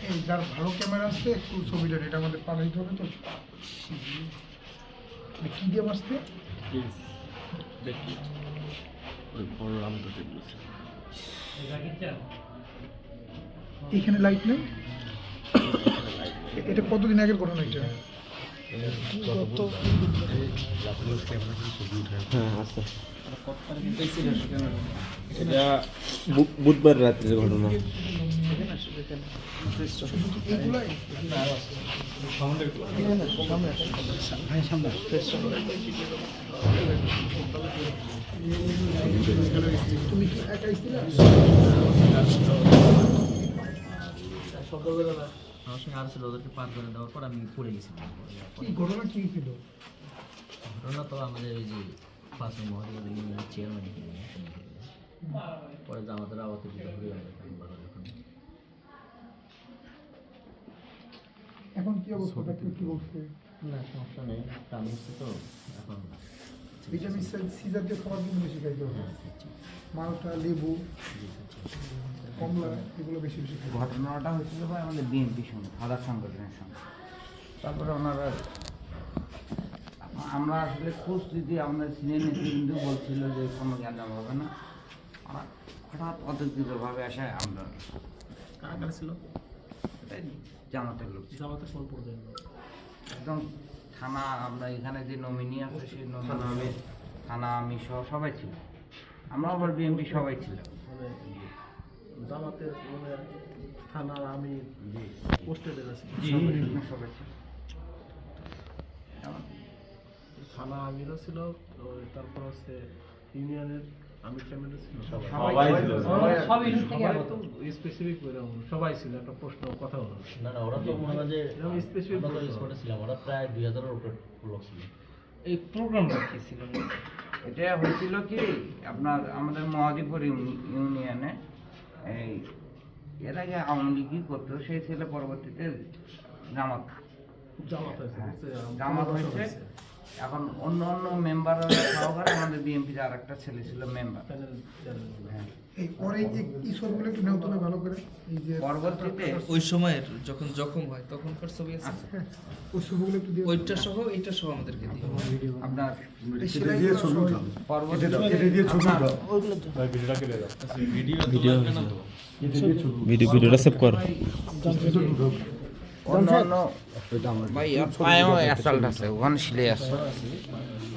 এই যার ভালো ক্যামেরা আসছে একটু ছবিটা এটা আমাদের পাঠাইতে হবে তো কি দিয়ে আসতে এখানে লাইট নেই। এটা কতদিন আগের ঘটনা এটা? এটা বুধবার রাত্রের ঘটনা। তুমি কি একা ছিলে? আমার সঙ্গে আরো ছিল, ওদেরকে পার করে দেওয়ার পর আমি পড়ে গেছিলাম। কি ঘটনা কি ছিল? ঘটনা তো আমাদের ওই যে পাঁচ মহলের চেয়ারম্যান পরে যে আমাদের আওয়াতে দিতে হবে যখন এখন কি অবস্থা কি বলছে? না সমস্যা নেই, কাম হচ্ছে তো এখন ভিটামিন সি জাতীয় খাবার কিন্তু বেশি খাইতে হবে। মালটা, লেবু, কমলা এগুলো বেশি বেশি খাইতে হবে। ঘটনাটা হয়েছিল ভাই আমাদের বিএনপির সঙ্গে, ফাদার সংগঠনের সঙ্গে। তারপরে ওনারা আমরা আসলে খোঁজ দিতে আমাদের সিনিয়র নেতৃবৃন্দ বলছিল যে কোনো জ্ঞান হবে না। হঠাৎ অতর্কিতভাবে আসায় আমরা কারা ছিল এটাই জামাতের লোক ছিল। জামাতে কোন পর্যায়ে একদম থানা, আমরা এখানে যে নমিনি আছে সেই নমিনি থানা আমি সহ সবাই ছিল। আমরা আবার বিএনপি সবাই ছিলাম। মানে জামাতের মানে থানার আমি পোস্টেডে আছি সবাই ছিল। থানা আমিরও ছিল, তারপর হচ্ছে ইউনিয়নের আমির টামিরও ছিল, সবাই তো স্পেসিফিক করে সবাই ছিল। একটা প্রশ্ন কথা হলো না না, ওরা তো মনে হয় যে স্পেসিফিক স্পটে ছিলাম, ওরা প্রায় 2000-এর উপরে লোক ছিল। এই প্রোগ্রামটা কি ছিল? এটা হয়েছিল কি আপনার আমাদের মহাদীপুর ইউনিয়নে এই এর আগে আওয়ামী লীগই করতো, সেই ছেলে পরবর্তীতে জামাত জামাত হয়েছে। এখন অন্য অন্য মেম্বার সহকারে আমাদের বিএনপির আর একটা ছেলে ছিল মেম্বার। এই পরে এই ছবিগুলো একটু নেও তবে ভালো করে। এই যে পরবর্তীতে ওই সময়ের যখন জখম হয় তখনকার ছবি আছে, ওই ছবিগুলো একটু দিয়ে ওইটা সহ এইটা সহ আমাদেরকে দিও। আপনার ভিডিওটা সেভ কর। অন্য ভাই পায়েও অ্যাসাল্ট আছে, ওখানে সিলে আছে।